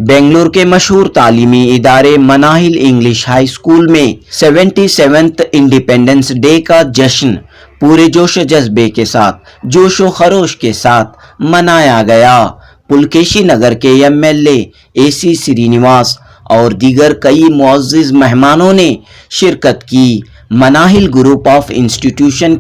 बेंगलुरु के मशहूर तालीमी इदारे मनाहिल इंग्लिश हाई स्कूल में 77th इंडिपेंडेंस डे का जश्न पूरे जोश जज्बे के साथ जोश व खरोश के साथ मनाया गया। पुलकेशी नगर के एमएलए AC श्रीनिवास और दीगर कई मुअज़्ज़िज़ मेहमानों ने शिरकत की। मनाहिल ग्रुप ऑफ इंस्टीट्यूशन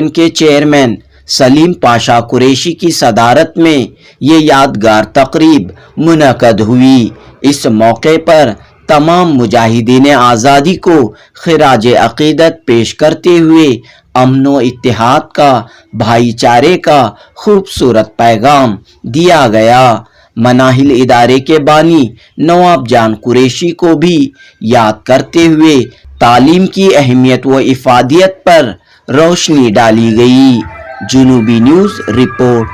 के चेयरमैन सलीम पाशा कुरैशी की सदारत में ये यादगार तकरीब मुनक़द हुई। इस मौके पर तमाम मुजाहिदीन आज़ादी को खिराज अक़ीदत पेश करते हुए अमन व इत्तेहाद का, भाईचारे का खूबसूरत पैगाम दिया गया। मनाहिल इदारे के बानी नवाब जान कुरैशी को भी याद करते हुए तालीम की अहमियत व इफ़ादियत पर रोशनी डाली गई। जुनूबी न्यूज़ रिपोर्ट।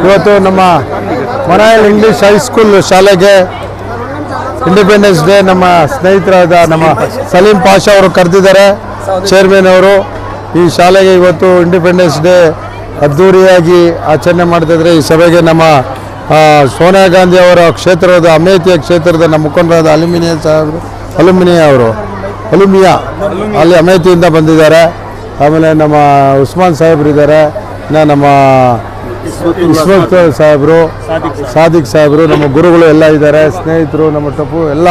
ಇವತ್ತು ನಮ್ಮ ಮನಾಹಿಲ್ ಇಂಗ್ಲಿಷ್ ಹೈಸ್ಕೂಲ್ ಶಾಲೆಗೆ ಇಂಡಿಪೆಂಡೆನ್ಸ್ ಡೇ ನಮ್ಮ ಸ್ನೇಹಿತರಾದ ನಮ್ಮ ಸಲೀಂ ಪಾಷಾ ಅವರು ಕರೆದಿದ್ದಾರೆ, ಚೇರ್ಮನ್ ಅವರು। ಈ ಶಾಲೆಗೆ ಇವತ್ತು ಇಂಡಿಪೆಂಡೆನ್ಸ್ ಡೇ ಅದ್ದೂರಿಯಾಗಿ ಆಚರಣೆ ಮಾಡ್ತಿದ್ರೆ ಈ ಸಭೆಗೆ ನಮ್ಮ ಸೋನಿಯಾ ಗಾಂಧಿ ಅವರ ಕ್ಷೇತ್ರದ ಅಮೇಥಿಯ ಕ್ಷೇತ್ರದ ನಮ್ಮ ಮುಖಂಡರಾದ ಅಲುಮಿಯಾ ಅಲ್ಲಿ ಅಮೇಥಿಯಿಂದ ಬಂದಿದ್ದಾರೆ। ಆಮೇಲೆ ನಮ್ಮ ಉಸ್ಮಾನ್ ಸಾಹೇಬ್ರು ಇದ್ದಾರೆ, ನಮ್ಮ ಇಸ್ಮತ್ ಸಾಹೇಬರು, ಸಾದಿಕ್ ಸಾಹೇಬರು, ನಮ್ಮ ಗುರುಗಳು ಎಲ್ಲ ಇದ್ದಾರೆ, ಸ್ನೇಹಿತರು, ನಮ್ಮ ಟಪ್ಪು ಎಲ್ಲ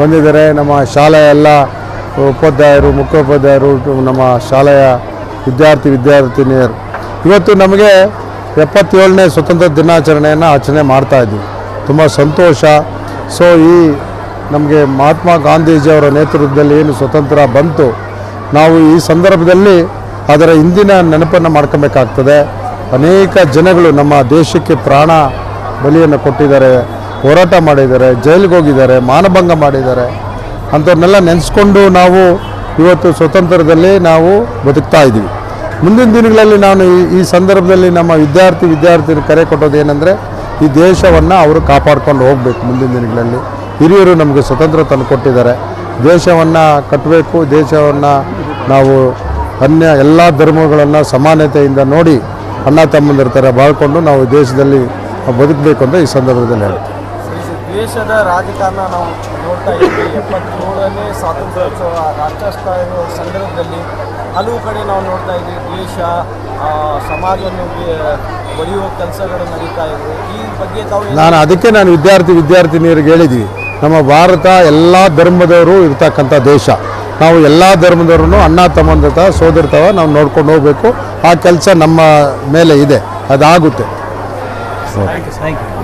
ಬಂದಿದ್ದಾರೆ। ನಮ್ಮ ಶಾಲೆಯ ಎಲ್ಲ ಉಪಾಧ್ಯಾಯರು, ಮುಖ್ಯೋಪಾಧ್ಯಾಯರು, ನಮ್ಮ ಶಾಲೆಯ ವಿದ್ಯಾರ್ಥಿನಿಯರು ಇವತ್ತು ನಮಗೆ 77ನೇ ಸ್ವತಂತ್ರ ದಿನಾಚರಣೆಯನ್ನು ಆಚರಣೆ ಮಾಡ್ತಾಯಿದ್ವಿ, ತುಂಬ ಸಂತೋಷ। ಸೊ ಈ ನಮಗೆ ಮಹಾತ್ಮ ಗಾಂಧೀಜಿಯವರ ನೇತೃತ್ವದಲ್ಲಿ ಏನು ಸ್ವತಂತ್ರ ಬಂತು, ನಾವು ಈ ಸಂದರ್ಭದಲ್ಲಿ ಅದರ ಹಿಂದಿನ ನೆನಪನ್ನು ಮಾಡ್ಕೊಬೇಕಾಗ್ತದೆ। ಅನೇಕ ಜನಗಳು ನಮ್ಮ ದೇಶಕ್ಕೆ ಪ್ರಾಣ ಬಲಿಯನ್ನು ಕೊಟ್ಟಿದ್ದಾರೆ, ಹೋರಾಟ ಮಾಡಿದ್ದಾರೆ, ಜೈಲಿಗೆ ಹೋಗಿದ್ದಾರೆ, ಮಾನಭಂಗ ಮಾಡಿದ್ದಾರೆ। ಅಂಥವ್ರನ್ನೆಲ್ಲ ನೆನೆಸ್ಕೊಂಡು ನಾವು ಇವತ್ತು ಸ್ವತಂತ್ರದಲ್ಲಿ ನಾವು ಬದುಕ್ತಾ ಇದ್ದೀವಿ। ಮುಂದಿನ ದಿನಗಳಲ್ಲಿ ನಾನು ಈ ಸಂದರ್ಭದಲ್ಲಿ ನಮ್ಮ ವಿದ್ಯಾರ್ಥಿನಿಯರು ಕರೆ ಕೊಟ್ಟೋದು ಏನಂದರೆ, ಈ ದೇಶವನ್ನು ಅವರು ಕಾಪಾಡ್ಕೊಂಡು ಹೋಗಬೇಕು। ಮುಂದಿನ ದಿನಗಳಲ್ಲಿ ಹಿರಿಯರು ನಮಗೆ ಸ್ವತಂತ್ರ ತಂದು ಕೊಟ್ಟಿದ್ದಾರೆ, ದೇಶವನ್ನು ಕಟ್ಟಬೇಕು, ದೇಶವನ್ನು ನಾವು ಎಲ್ಲ ಧರ್ಮಗಳನ್ನು ಸಮಾನತೆಯಿಂದ ನೋಡಿ ಅಣ್ಣ ತಮ್ಮಂದಿರ ಥರ ಬಾಳ್ಕೊಂಡು ನಾವು ದೇಶದಲ್ಲಿ ಬದುಕಬೇಕು ಅಂತ ಈ ಸಂದರ್ಭದಲ್ಲಿ ಹೇಳ್ತೀವಿ। ದೇಶದ ರಾಜಕಾರಣ ನಾವು ನೋಡ್ತಾ ಇದ್ದೀವಿ। 77ನೇ ಸ್ವಾತಂತ್ರ್ಯೋತ್ಸವ ರಾಷ್ಟ್ರೋತ್ಸವ ಸಂದರ್ಭದಲ್ಲಿ ಹಲವು ಕಡೆ ನಾವು ನೋಡ್ತಾ ಇದ್ದೀವಿ, ದೇಶ ಸಮಾಜವನ್ನು ಒಡೆಯುವ ಕೆಲಸಗಳು ನಡೀತಾ ಇವೆ। ಈ ಬಗ್ಗೆ ನಾನು ವಿದ್ಯಾರ್ಥಿನಿಯರಿಗೆ ಹೇಳಿದ್ವಿ, ನಮ್ಮ ಭಾರತ ಎಲ್ಲ ಧರ್ಮದವರು ಇರ್ತಕ್ಕಂಥ ದೇಶ, ನಾವು ಎಲ್ಲ ಧರ್ಮದವ್ರನ್ನು ಅಣ್ಣ ತಮ್ಮಂದಿರ ಸೋದರತವ ನಾವು ನೋಡ್ಕೊಂಡು ಹೋಗಬೇಕು। ಆ ಕೆಲಸ ನಮ್ಮ ಮೇಲೆ ಇದೆ, ಅದಾಗುತ್ತೆ।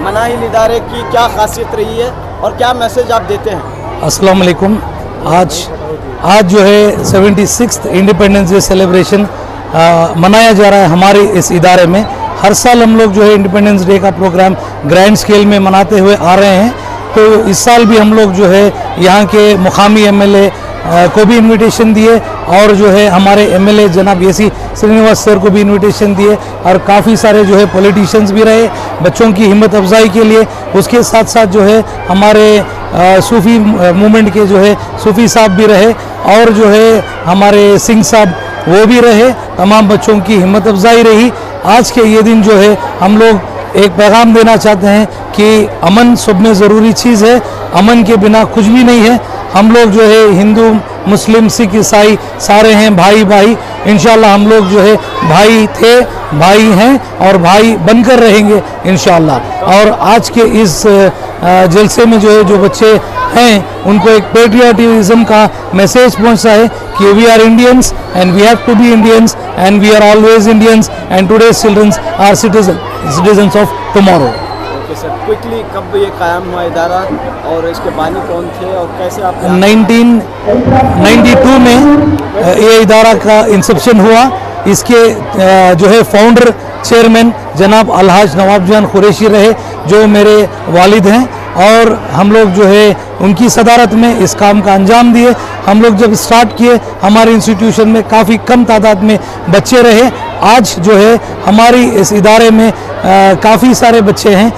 मनाहिल इदारे की क्या खासियत रही है और क्या मैसेज आप देते हैं? अस्सलाम वालेकुम। आज जो है 76th इंडिपेंडेंस डे सेलिब्रेशन मनाया जा रहा है हमारे इस इदारे में। हर साल हम लोग जो है इंडिपेंडेंस डे का प्रोग्राम ग्रैंड स्केल में मनाते हुए आ रहे हैं। तो इस साल भी हम लोग जो है यहाँ के मुकामी MLA को भी इनविटेशन दिए और जो है हमारे MLA जनाब AC श्रीनिवास सर को भी इनविटेशन दिए और काफ़ी सारे जो है पॉलिटिशियंस भी रहे बच्चों की हिम्मत अफजाई के लिए। उसके साथ साथ जो है हमारे सूफ़ी मूवमेंट के जो है सूफ़ी साहब भी रहे और जो है हमारे सिंह साहब वो भी रहे। तमाम बच्चों की हिम्मत अफजाई रही। आज के ये दिन जो है हम लोग एक पैगाम देना चाहते हैं कि अमन सब में ज़रूरी चीज़ है, अमन के बिना कुछ भी नहीं है। हम लोग जो है हिंदू, मुस्लिम, सिख, ईसाई सारे हैं भाई। इंशाल्लाह हम लोग जो है भाई थे, भाई हैं और भाई बनकर रहेंगे इंशाल्लाह। और आज के इस जलसे में जो है जो बच्चे हैं उनको एक पेट्रियाटिज्म का मैसेज पहुंचा है कि we are Indians and we have to be Indians and we are always Indians and today's childrens are citizens of tomorrow. Sir quickly कब ये कायम हुआ इदारा और इसके बानी कौन थे और कैसे आप 1992 में ये इदारा का इंसेप्शन हुआ। इसके जो है फाउंडर चेयरमैन जनाब अलहाज नवाब जान कुरैशी रहे जो मेरे वालिद हैं और हम लोग जो है उनकी सदारत में इस काम का अंजाम दिए। हम लोग जब स्टार्ट किए हमारे इंस्टीट्यूशन में काफ़ी कम तादाद में बच्चे रहे। आज जो है हमारी इस इदारे में काफ़ी सारे बच्चे हैं,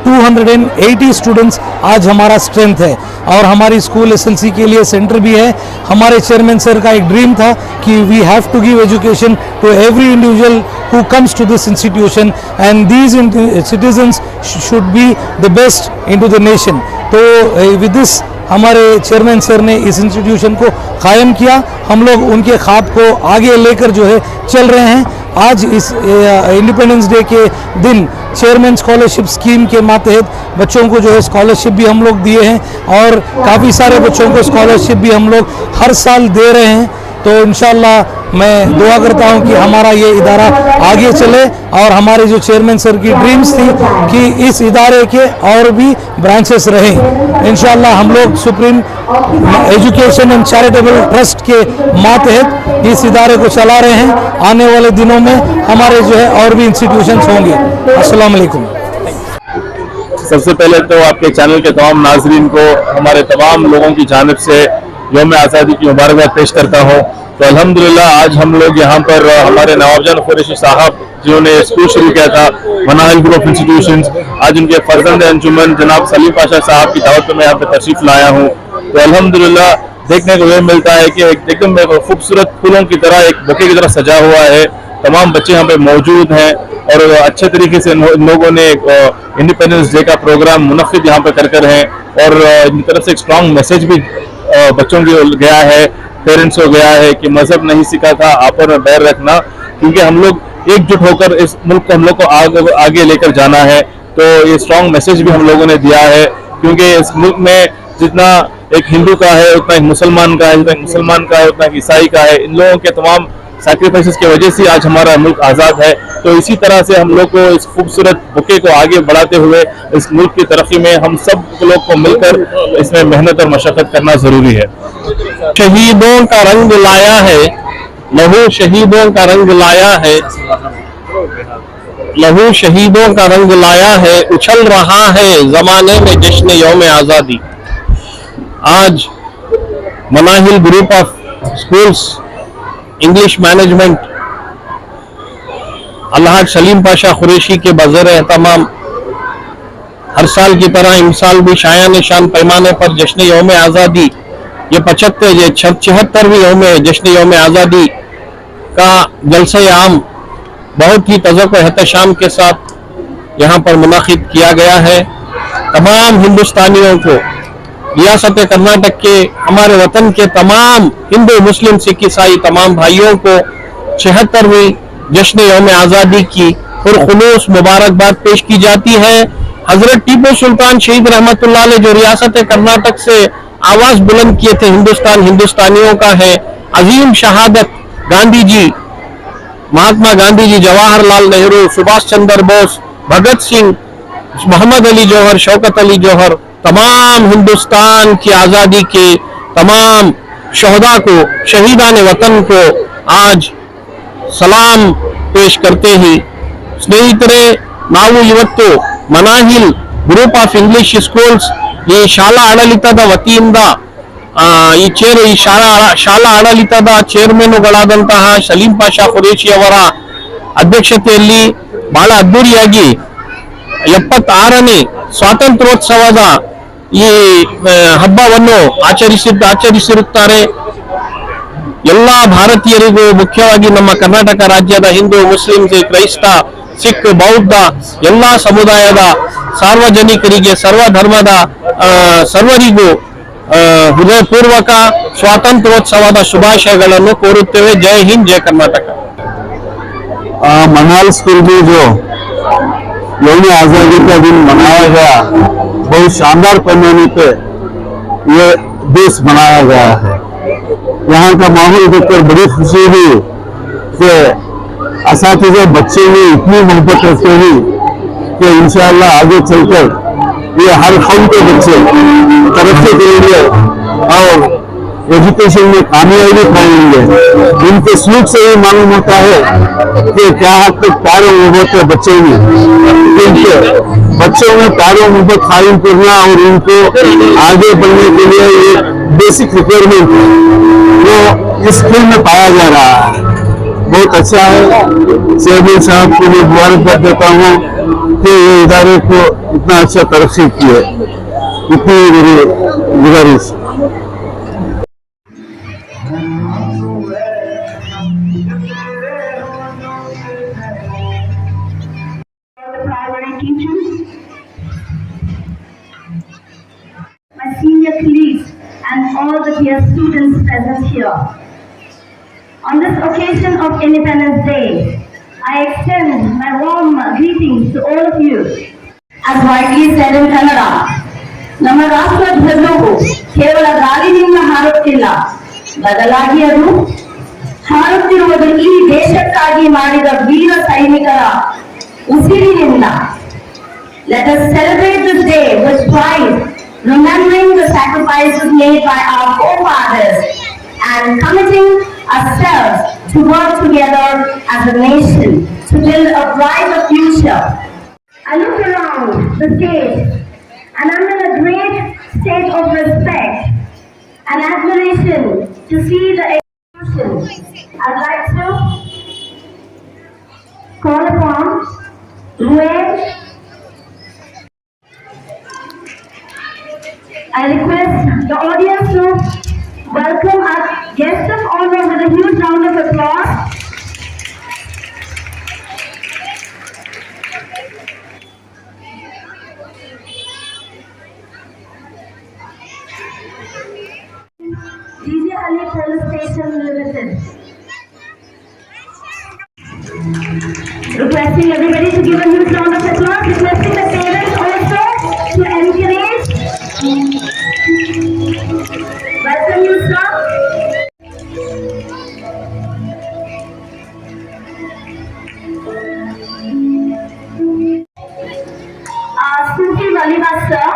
280 स्टूडेंट्स आज हमारा स्ट्रेंथ है। और हमारी स्कूल एसएलसी के लिए सेंटर भी है। हमारे चेयरमैन सर का एक ड्रीम था कि we have to give education to every individual who comes to this institution and these citizens should be the best into the nation. तो विद दिस हमारे चेयरमैन सर ने इस इंस्टीट्यूशन को कायम किया। हम लोग उनके ख्वाब को आगे लेकर जो है चल रहे हैं। आज इस इंडिपेंडेंस डे के दिन चेयरमैन स्कॉलरशिप स्कीम के मातहत बच्चों को जो है स्कॉलरशिप भी हम लोग दिए हैं और काफ़ी सारे बच्चों को स्कॉलरशिप भी हम लोग हर साल दे रहे हैं। तो इंशाल्लाह मैं दुआ करता हूं कि हमारा ये इदारा आगे चले और हमारे जो चेयरमैन सर की ड्रीम्स थी कि इस इदारे के और भी ब्रांचेस रहें। इंशाल्लाह हम लोग supreme education and charitable trust के मातहत इस इदारे को चला रहे हैं। आने वाले दिनों में हमारे जो है और भी इंस्टीट्यूशंस होंगे। अस्सलाम वालेकुम। सबसे पहले तो आपके चैनल के तमाम नाजरीन को हमारे तमाम लोगों की जानिब से यौम आज़ादी की मुबारकबाद पेश करता हूँ। तो अल्हम्दुलिल्लाह आज हम लोग यहाँ पर हमारे नवाबजान कुरैशी साहब जिन्होंने स्कूल शुरू किया था मनाहिल ग्रुप ऑफ इंस्टीट्यूशंस, आज उनके फर्जंद अंजुमन जनाब सलीम पाशा साहब की दावत पर मैं यहाँ पे तशरीफ लाया हूँ। तो अल्हम्दुलिल्लाह देखने को यह मिलता है कि एकदम खूबसूरत फूलों की तरह एक बुके की तरह सजा हुआ है। तमाम बच्चे यहाँ पे मौजूद हैं और अच्छे तरीके से इन लोगों ने इंडिपेंडेंस डे का प्रोग्राम मुनक्किद यहाँ पे कर हैं और इनकी तरफ से एक स्ट्रॉन्ग मैसेज भी बच्चों को गया है, पेरेंट्स को गया है कि मजहब नहीं सीखा था, आपस में बैर रखना, क्योंकि हम लोग एकजुट होकर इस मुल्क को हम लोग को आगे लेकर जाना है। तो ये स्ट्रॉन्ग मैसेज भी हम लोगों ने दिया है, क्योंकि इस मुल्क में जितना एक हिंदू का है उतना एक मुसलमान का है, जितना एक मुसलमान का है उतना एक ईसाई का है। इन लोगों के तमाम सैक्रिफाइसेस की वजह से आज हमारा मुल्क आज़ाद है। तो इसी तरह से हम लोग को इस खूबसूरत बुके को आगे बढ़ाते हुए इस मुल्क की तरक्की में हम सब लोग को मिलकर इसमें मेहनत और मशक्कत करना जरूरी है। शहीदों का रंग लाया है, लहू शहीदों का रंग लाया है, लहू शहीदों का रंग लाया है, उछल रहा है जमाने में जश्न यौम आज़ादी। आज Manahil group of schools English management अलहाज सलीम पाशा कुरैशी के बज़र एहतमाम हर साल की तरह इस साल भी शायान शान पैमाने पर जश्न यौम आज़ादी ये 76वीं यौम जश्न यौम आज़ादी का जलसे आम बहुत ही तज़क्को एहतशाम के साथ यहाँ पर मुनाकिद किया गया है। तमाम हिंदुस्तानियों को, रियासत कर्नाटक के हमारे वतन के तमाम हिंदू मुस्लिम सिख ईसाई तमाम भाइयों को 76वीं जश्न यौम आज़ादी की पुरखुलूस मुबारकबाद पेश की जाती है। हजरत टीपू सुल्तान शहीद रहमतुल्लाह अलैह जो रियासत कर्नाटक से आवाज बुलंद किए थे, हिंदुस्तान हिंदुस्तानियों का है, अजीम शहादत गांधी जी, महात्मा गांधी जी, जवाहरलाल नेहरू, सुभाष चंद्र बोस, भगत सिंह, मोहम्मद अली जौहर, शौकत अली जौहर, तमाम हिंदुस्तान की आज़ादी के तमाम शहदा को, शहीदान वतन को आज ಸಲಾಂ ಪೇಶ್ करते ही ಸ್ನೇಹಿತರೆ, ನಾವು ಇವತ್ತು ಮನಾಹಿಲ್ ಗ್ರೂಪ್ ಆಫ್ ಇಂಗ್ಲಿಷ್ ಸ್ಕೂಲ್ಸ್ ಈ ಶಾಲಾ ಆಡಳಿತದ ವತಿಯಿಂದ ಈ ಶಾಲಾ ಆಡಳಿತದ ಚೇರ್ಮನ್ಗಳಾದಂತಹ ಸಲೀಂ ಪಾಷಾ ಕುರೈಶಿ ಅವರ ಅಧ್ಯಕ್ಷತೆಯಲ್ಲಿ ಬಹಳ ಅದ್ದೂರಿಯಾಗಿ 76ನೇ ಸ್ವಾತಂತ್ರ್ಯೋತ್ಸವದ ಈ ಹಬ್ಬವನ್ನು ಆಚರಿಸಿರುತ್ತಾರೆ। ಎಲ್ಲ ಭಾರತೀಯರಿಗೂ, ಮುಖ್ಯವಾಗಿ ನಮ್ಮ ಕರ್ನಾಟಕ ರಾಜ್ಯದ ಹಿಂದೂ, ಮುಸ್ಲಿಂ, ಕ್ರೈಸ್ತ, ಸಿಖ್, ಬೌದ್ಧ ಎಲ್ಲ ಸಮುದಾಯದ ಸಾರ್ವಜನಿಕರಿಗೆ, ಸರ್ವಧರ್ಮದ ಸರ್ವರಿಗೂ ಹೃದಯಪೂರ್ವಕ ಸ್ವಾತಂತ್ರ್ಯೋತ್ಸವದ ಶುಭಾಶಯಗಳನ್ನು ಕೋರುತ್ತೇವೆ। ಜೈ ಹಿಂದ್, ಜೈ कर्नाटक। मनाल स्कूल में जो यौम आज़ादी का दिन मनाया गया, बहुत शानदार पैमाने पे ये दिवस मनाया गया है। यहाँ का माहौल देखकर बड़ी खुशी हुई कि असातिज़ा बच्चे में इतनी मोहब्बत रखते हैं कि इंशाअल्लाह आगे चलकर ये हर कौम के बच्चे तरक्की करेंगे और एजुकेशन में कामयाबी पाएंगे। इनके सलूक से ही मालूम होता है कि क्या हद तक प्यार और मोहब्बत है बच्चों में। इनके बच्चों में प्यार और मोहब्बत कायम करना और इनको आगे बढ़ने के लिए एक बेसिक रिक्वायरमेंट है, वो इस स्कूल में पाया जा रहा है। बहुत अच्छा है। चेयरमैन साहब को भी मुबारक कर देता हूँ कि ये इदारे को इतना अच्छा तरक्की की है। इतनी मेरी गुजारिश। Primary teachers, my senior colleagues, and all the dear students present here. On this occasion of Independence Day, I extend my warm greetings to all of you. As widely said in Kannada, ನಮ್ಮ ರಾಷ್ಟ್ರ ಧ್ವಜವು ಕೇವಲ ಗಾಳಿನಿಂದ ಹಾರುತ್ತಿಲ್ಲ, ಬದಲಾಗಿ ಅದು ಹಾರುತ್ತಿರುವುದು ಈ ದೇಶಕ್ಕಾಗಿ ಮಾಡಿದ ವೀರ ಸೈನಿಕರ ಉಸಿರಿನಿಂದ. Let us celebrate this day with pride, remembering the sacrifices made by our forefathers and committing ourselves to work together as a nation to build a brighter future. I look around the stage and I'm in a great state of respect and admiration to see the execution. I'd like to call upon Rued. I request the audience to welcome our guest of honor with a huge round of applause. DJ Ali Police Station Limited. Requesting everybody to give a huge round of applause. Requesting the parents also to encourage. Welcome you, sir. Sufi Valivas, sir,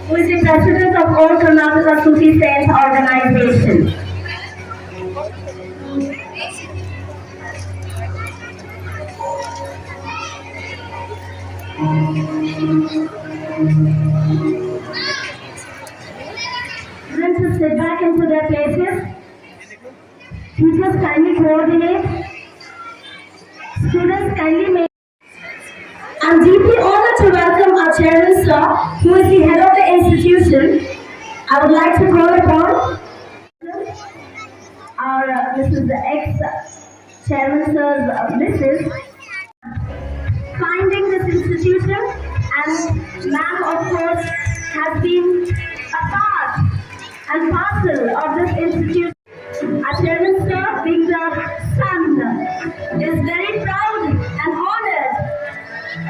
who is the president of All Karnataka Sufi Saints Organization. Students to sit back into their places. Teachers kindly coordinate. Students kindly make. I'm deeply honored to welcome our chairman, sir, who is the head of the institution. I would like to call upon our Mrs. ex-chairman, sir's Mrs. Finding this institution, and ma'am, of course, has been a part and parcel of this institution. Our chairman, sir, being the son, is very proud and honored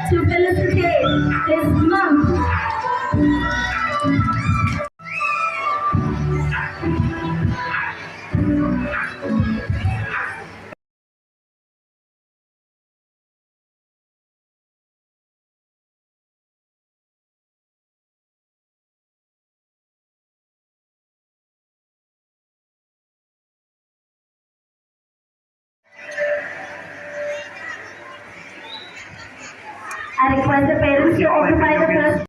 to felicitate his mom. I request the parents to occupy the first.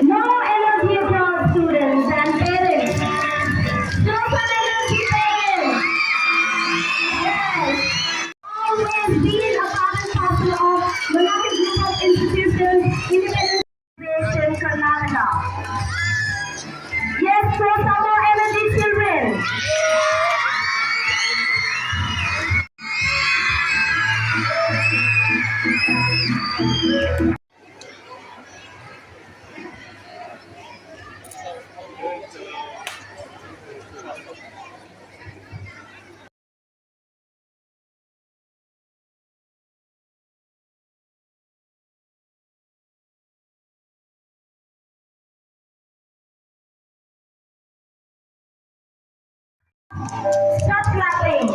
More energy for our students and parents. Show some energy, parents. Yes. Always been a part and parcel of Monarchic Group of Institutions, Independence Nation, Karnataka. Yes, show some more energy, children. Stop clapping.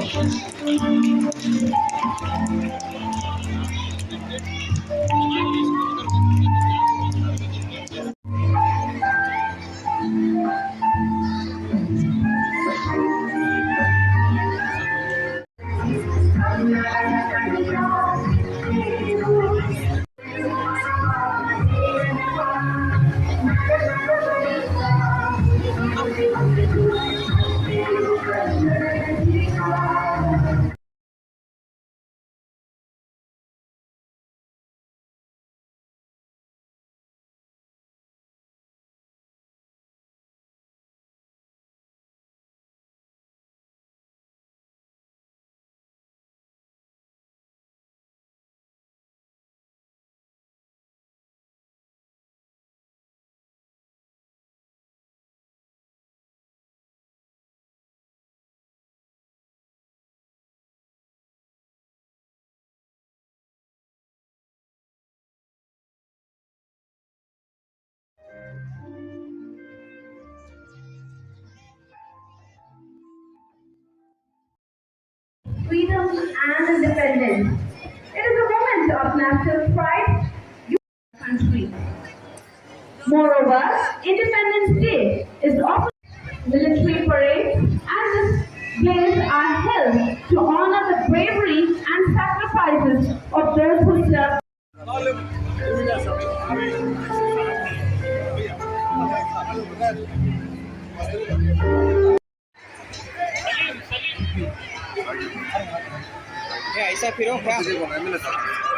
freedom and independence. It is a moment of national pride in the country. Moreover, Independence Day is often military parades and displays are held to honor the bravery and sacrifices of those who serve. ऐसा फिरो क्या